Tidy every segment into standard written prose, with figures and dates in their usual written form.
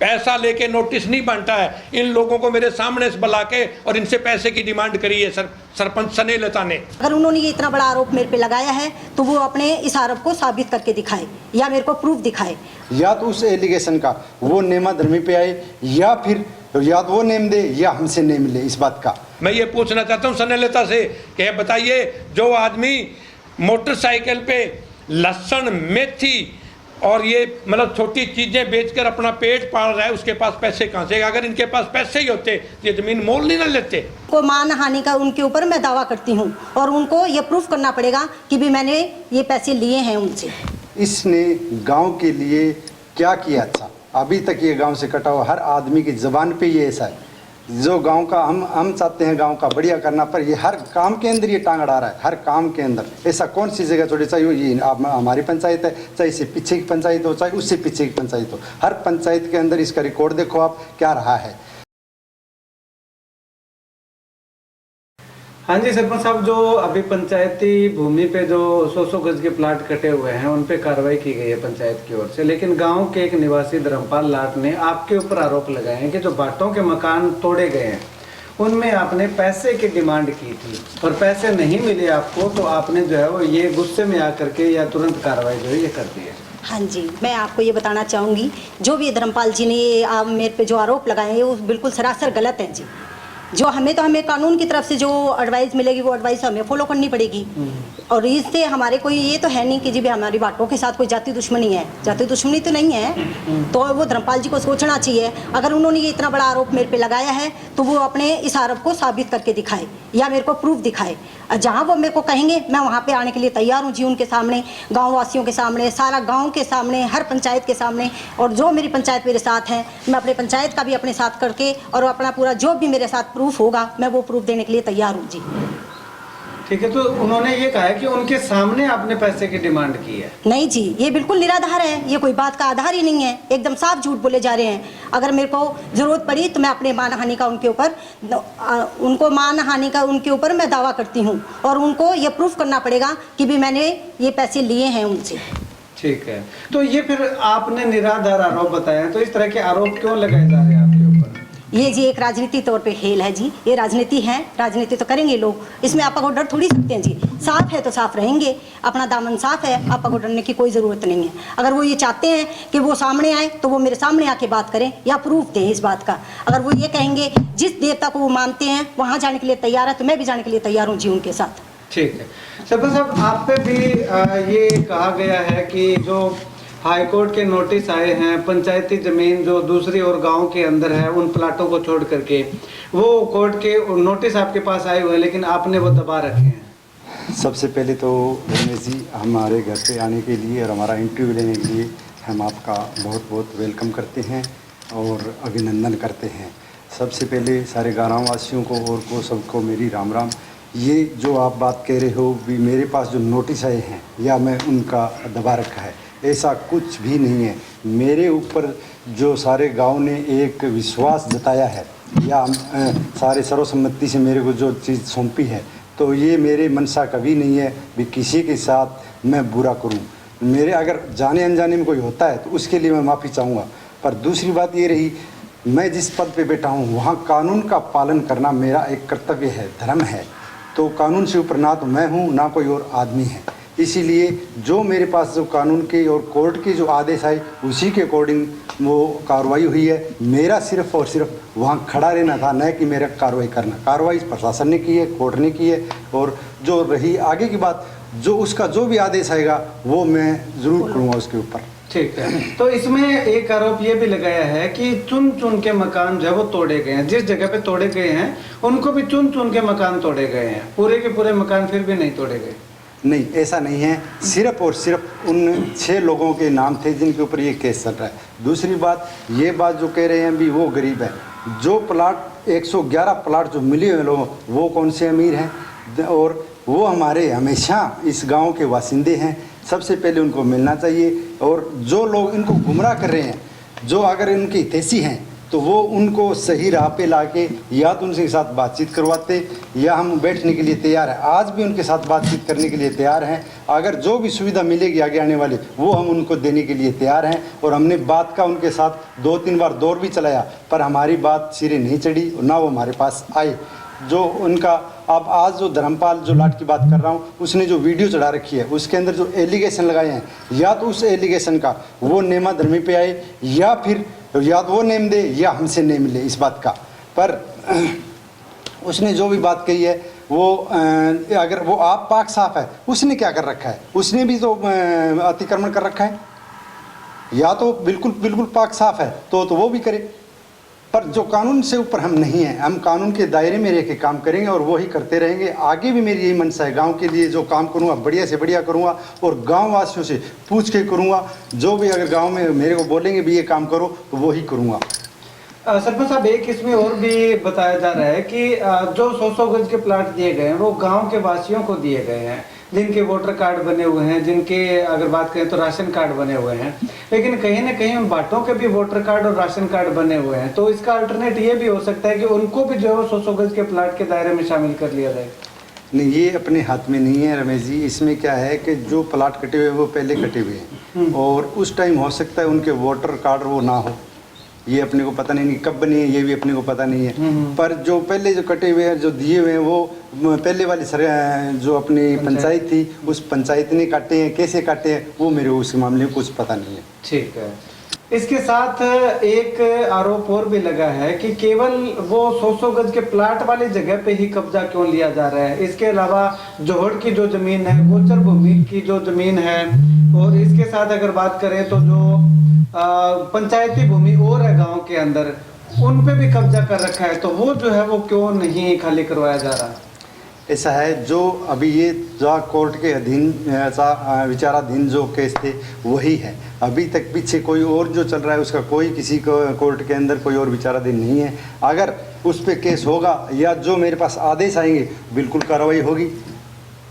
पैसा लेके नोटिस नहीं बनता है। इन लोगों को मेरे सामने से बुला के और इनसे पैसे की डिमांड करी है सरपंच स्नेहलता ने। अगर उन्होंने ये इतना बड़ा आरोप मेरे पे लगाया है तो वो अपने इस आरोप को साबित करके दिखाए या मेरे को प्रूफ दिखाए। या तो उस एलिगेशन का वो नेमा धर्मी पे आए या फिर या तो वो नेम दे या हमसे नेम ले। इस बात का मैं ये पूछना चाहता हूँ स्नेहलता से कि बताइए, जो आदमी मोटरसाइकिल पे लहसुन, मेथी और ये मतलब छोटी चीजें बेचकर अपना पेट पाल रहा है, उसके पास पैसे कहाँ से? अगर इनके पास पैसे ही होते ये जमीन मोल नहीं ना लेते। को मान हानि का उनके ऊपर मैं दावा करती हूँ और उनको ये प्रूफ करना पड़ेगा कि भी मैंने ये पैसे लिए हैं उनसे। इसने गांव के लिए क्या किया था? अभी तक ये गांव से कटा हुआ हर आदमी की जबान पे ये ऐसा है जो गांव का हम चाहते हैं गांव का बढ़िया करना, पर ये हर काम के अंदर ये टांग अड़ा रहा है। हर काम के अंदर ऐसा कौन सी जगह थोड़ी, चाहे ये आप हमारी पंचायत है, चाहे इससे पीछे की पंचायत हो, चाहे उससे पीछे की पंचायत हो, हर पंचायत के अंदर इसका रिकॉर्ड देखो आप क्या रहा है। हाँ जी सरपंच साहब, जो अभी पंचायती भूमि पे जो 100 गज के प्लाट कटे हुए हैं उन पे कार्रवाई की गई है पंचायत की ओर से, लेकिन गांव के एक निवासी धर्मपाल लाट ने आपके ऊपर आरोप लगाए हैं कि जो भाटों के मकान तोड़े गए हैं उनमें आपने पैसे की डिमांड की थी और पैसे नहीं मिले आपको, तो आपने जो है वो ये गुस्से में आकर के या तुरंत कार्रवाई जो है ये कर दी है। हाँ जी, मैं आपको ये बताना चाहूँगी, जो भी धर्मपाल जी ने मेरे पे जो आरोप लगाए हैं वो बिल्कुल सरासर गलत है जी। जो हमें कानून की तरफ से जो एडवाइस मिलेगी वो एडवाइस हमें फॉलो करनी पड़ेगी। और इससे हमारे कोई ये तो है नहीं कि जी भी हमारी बातों के साथ कोई जाति दुश्मनी है, जाति दुश्मनी तो नहीं है। तो वो धर्मपाल जी को सोचना चाहिए, अगर उन्होंने ये इतना बड़ा आरोप मेरे पे लगाया है तो वो अपने इस आरोप को साबित करके दिखाए या मेरे को प्रूफ दिखाए। जहाँ वो मेरे को कहेंगे मैं वहाँ पे आने के लिए तैयार हूँ जी, उनके सामने, गाँव वासियों के सामने, सारा गाँव के सामने, हर पंचायत के सामने। और जो मेरी पंचायत मेरे साथ है मैं अपने पंचायत का भी अपने साथ करके और अपना पूरा जो भी मेरे साथ प्रूफ होगा मैं वो प्रूफ देने के लिए तैयार हूँ जी। ठीक है, तो उन्होंने ये कहा है कि उनके सामने आपने पैसे की डिमांड की है। नहीं जी, ये बिल्कुल निराधार है, ये कोई बात का आधार ही नहीं है, एकदम साफ झूठ बोले जा रहे हैं। अगर मेरे को जरूरत पड़ी तो मैं अपने मान हानि का उनके ऊपर मैं दावा करती हूँ और उनको ये प्रूफ करना पड़ेगा कि भी मैंने ये पैसे लिए हैं उनसे। ठीक है, तो ये फिर आपने निराधार आरोप बताया, तो इस तरह के आरोप क्यों लगाए जा रहे हैं आपके ऊपर? ये जी एक राजनीति तौर पे खेल है जी, ये राजनीति है, राजनीति तो करेंगे लोग, इसमें आपा को डर थोड़ी सकते हैं जी। साफ है तो साफ रहेंगे, अपना दामन साफ है, आपा को डरने की कोई ज़रूरत नहीं है। अगर वो ये चाहते हैं कि वो सामने आए तो वो मेरे सामने आके बात करें या प्रूफ दें इस बात का। अगर वो ये कहेंगे जिस देवता को वो मानते हैं वहाँ जाने के लिए तैयार है तो मैं भी जाने के लिए तैयार हूँ जी उनके साथ। ठीक है सरपंच साहब, आप पे भी ये कहा गया है कि जो हाई कोर्ट के नोटिस आए हैं, पंचायती जमीन जो दूसरी और गांव के अंदर है उन प्लाटों को छोड़ करके वो कोर्ट के नोटिस आपके पास आए हुए हैं, लेकिन आपने वो दबा रखे हैं। सबसे पहले तो रमेश जी हमारे घर पे आने के लिए और हमारा इंटरव्यू लेने के लिए हम आपका बहुत बहुत वेलकम करते हैं और अभिनंदन करते हैं। सबसे पहले सारे गाँव वासियों को और को सबको मेरी राम राम। ये जो आप बात कह रहे हो भी मेरे पास जो नोटिस आए हैं या मैं उनका दबा रखा है, ऐसा कुछ भी नहीं है। मेरे ऊपर जो सारे गांव ने एक विश्वास जताया है या सारे सर्वसम्मति से मेरे को जो चीज़ सौंपी है, तो ये मेरे मनसा कभी नहीं है भी किसी के साथ मैं बुरा करूं। मेरे अगर जाने अनजाने में कोई होता है तो उसके लिए मैं माफ़ी चाहूँगा। पर दूसरी बात ये रही, मैं जिस पद पे बैठा हूँ वहाँ कानून का पालन करना मेरा एक कर्तव्य है, धर्म है। तो कानून से ऊपर ना तो मैं हूँ ना कोई और आदमी है। इसीलिए जो मेरे पास जो कानून के और कोर्ट के जो आदेश आए उसी के अकॉर्डिंग वो कार्रवाई हुई है। मेरा सिर्फ और सिर्फ वहाँ खड़ा रहना था, न कि मेरा कार्रवाई करना। कार्रवाई प्रशासन ने की है, कोर्ट ने की है। और जो रही आगे की बात, जो उसका जो भी आदेश आएगा वो मैं ज़रूर करूँगा उसके ऊपर। ठीक है, तो इसमें एक आरोप ये भी लगाया है कि चुन चुन के मकान जो है वो तोड़े गए हैं, जिस जगह पे तोड़े गए हैं उनको भी चुन चुन के मकान तोड़े गए हैं, पूरे के पूरे मकान फिर भी नहीं तोड़े गए। नहीं, ऐसा नहीं है। सिर्फ और सिर्फ उन 6 लोगों के नाम थे जिनके ऊपर ये केस चल रहा है। दूसरी बात, ये बात जो कह रहे हैं भी वो गरीब है। जो प्लाट 111 प्लाट जो मिले हुए लोगों वो कौन से अमीर हैं, और वो हमारे हमेशा इस गांव के वासिंदे हैं। सबसे पहले उनको मिलना चाहिए। और जो लोग इनको गुमराह कर रहे हैं, जो अगर इनके हितैषी हैं तो वो उनको सही राह पे लाके या तो उनके साथ बातचीत करवाते या हम बैठने के लिए तैयार हैं। आज भी उनके साथ बातचीत करने के लिए तैयार हैं। अगर जो भी सुविधा मिलेगी आगे आने वाली वो हम उनको देने के लिए तैयार हैं। और हमने बात का उनके साथ 2-3 बार दौर भी चलाया, पर हमारी बात सिरे नहीं चढ़ी और ना वो हमारे पास आए। जो उनका अब आज जो धर्मपाल जो लाट की बात कर रहा हूँ, उसने जो वीडियो चढ़ा रखी है उसके अंदर जो एलिगेशन लगाए हैं, या तो उस एलिगेशन का वो नेमा धर्मी पे आए या फिर या तो वो नेम दे या हमसे नेम ले इस बात का। पर उसने जो भी बात कही है वो अगर वो आप पाक साफ है, उसने क्या कर रखा है? उसने भी तो अतिक्रमण कर रखा है। या तो बिल्कुल बिल्कुल पाक साफ है तो वो भी करे, पर जो कानून से ऊपर हम नहीं हैं। हम कानून के दायरे में रह के काम करेंगे और वही करते रहेंगे। आगे भी मेरी यही मनसा है, गांव के लिए जो काम करूंगा बढ़िया से बढ़िया करूंगा और गांव वासियों से पूछ के करूंगा। जो भी अगर गांव में मेरे को बोलेंगे भी ये काम करो तो वो ही करूंगा। सरपंच साहब, एक इसमें और भी बताया जा रहा है कि जो 100 गज के प्लाट दिए गए हैं वो गांव के वासियों को दिए गए हैं, जिनके वोटर कार्ड बने हुए हैं, जिनके अगर बात करें तो राशन कार्ड बने हुए हैं, लेकिन कहीं ना कहीं उन बाटों के भी वोटर कार्ड और राशन कार्ड बने हुए हैं। तो इसका अल्टरनेट ये भी हो सकता है कि उनको भी जो है 100 गज के प्लाट के दायरे में शामिल कर लिया जाए। नहीं, ये अपने हाथ में नहीं है रमेश जी। इसमें क्या है कि जो प्लाट कटे हुए वो पहले कटे हुए हैं और उस टाइम हो सकता है उनके वोटर कार्ड वो ना हो, ये अपने को पता नहीं कब बनी है, ये भी अपने को पता नहीं है। पर जो पहले जो कटे हुए हैं जो दिए हुए हैं वो पहले वाली जो अपनी पंचायत थी उस पंचायत ने काटे हैं, कैसे काटे हैं वो मेरे उस मामले में कुछ पता नहीं है। ठीक है। इसके साथ एक आरोप और भी लगा है कि केवल वो 100 गज के प्लाट वाली जगह पे ही कब्जा क्यों लिया जा रहा है। इसके अलावा जोहड़ की जो जमीन है, गोचर भूमि की जो जमीन है, और इसके साथ अगर बात करें तो जो पंचायती भूमि और है गांव के अंदर, उन पे भी कब्जा कर रखा है। तो वो जो है वो क्यों नहीं खाली करवाया जा रहा? ऐसा है, जो अभी ये जो कोर्ट के अधीन विचाराधीन जो केस थे वही है। अभी तक पीछे कोई और जो चल रहा है उसका कोई किसी को कोर्ट के अंदर कोई और विचाराधीन नहीं है। अगर उस पर केस होगा या जो मेरे पास आदेश आएंगे बिल्कुल कार्रवाई होगी।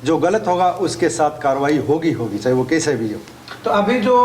जो गलत होगा उसके साथ कार्रवाई होगी, चाहे वो कैसे भी हो। तो अभी जो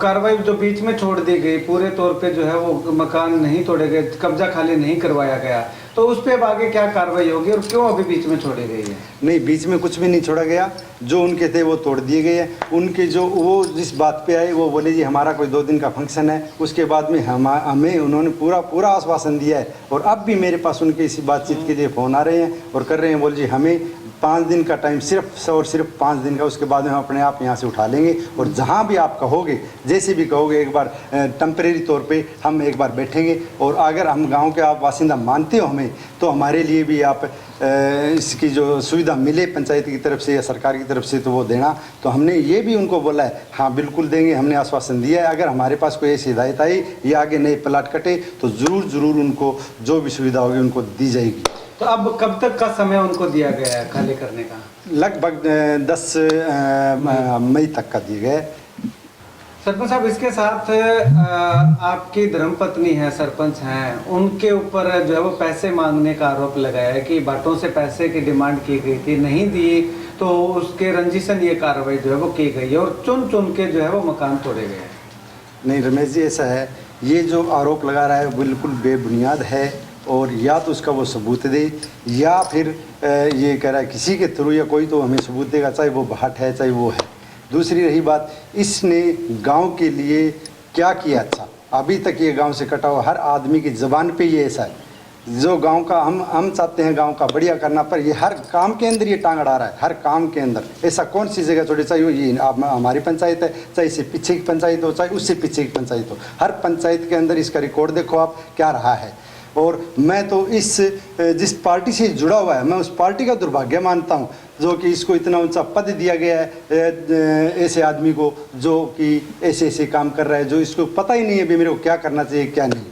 कार्रवाई जो बीच में छोड़ दी गई, पूरे तौर पे जो है वो मकान नहीं तोड़े गए, कब्जा खाली नहीं करवाया गया, तो उस पे अब आगे क्या कार्रवाई होगी और क्यों अभी बीच में छोड़ी गई है? नहीं, बीच में कुछ भी नहीं छोड़ा गया। जो उनके थे वो तोड़ दिए गए हैं। उनके जो वो जिस बात पे आए वो बोले जी हमारा कोई 2 दिन का फंक्शन है, उसके बाद में हमें उन्होंने पूरा आश्वासन दिया है। और अब भी मेरे पास उनके इसी बातचीत के लिए फ़ोन आ रहे हैं और कर रहे हैं, बोले जी हमें 5 दिन का टाइम, सिर्फ और सिर्फ 5 दिन का, उसके बाद में हम अपने आप यहाँ से उठा लेंगे। और जहाँ भी आप कहोगे, जैसे भी कहोगे, एक बार टेम्परेरी तौर पे हम एक बार बैठेंगे। और अगर हम गांव के आप बासिंदा मानते हो हमें, तो हमारे लिए भी आप इसकी जो सुविधा मिले पंचायत की तरफ से या सरकार की तरफ से तो वो देना। तो हमने ये भी उनको बोला है, हाँ बिल्कुल देंगे, हमने आश्वासन दिया है। अगर हमारे पास कोई ऐसी हिदायत आई या आगे नए प्लाट कटे तो ज़रूर उनको जो भी सुविधा होगी उनको दी जाएगी। तो अब कब तक का समय उनको दिया गया है खाली करने का? लगभग 10 मई तक का दिए गए। सरपंच साहब, इसके साथ आपकी धर्मपत्नी है, सरपंच हैं, उनके ऊपर जो है वो पैसे मांगने का आरोप लगाया है कि बाटों से पैसे की डिमांड की गई थी, नहीं दी तो उसके रंजिशन ये कार्रवाई जो है वो की गई है और चुन के जो है वो मकान तोड़े गए हैं। नहीं रमेश जी, ऐसा है, ये जो आरोप लगा रहा है बिल्कुल बेबुनियाद है। और या तो उसका वो सबूत दे या फिर ये कह रहा है किसी के थ्रू या कोई तो हमें सबूत देगा, चाहे वो भाट है चाहे वो है। दूसरी रही बात, इसने गांव के लिए क्या किया? अच्छा, अभी तक ये गांव से कटा हुआ हर आदमी की ज़बान पे ये ऐसा है जो गांव का हम चाहते हैं गांव का बढ़िया करना, पर ये हर काम के अंदर ये टांग अड़ा रहा है। हर काम के अंदर ऐसा कौन सी जगह छोड़ी, चाहे ये आप हमारी पंचायत है, चाहे इससे पीछे की पंचायत हो, चाहे उससे पीछे की पंचायत हो, हर पंचायत के अंदर इसका रिकॉर्ड देखो आप क्या रहा है। और मैं तो जिस पार्टी से जुड़ा हुआ है, मैं उस पार्टी का दुर्भाग्य मानता हूँ जो कि इसको इतना ऊंचा पद दिया गया है ऐसे आदमी को जो कि ऐसे काम कर रहा है, जो इसको पता ही नहीं है भी मेरे को क्या करना चाहिए क्या नहीं।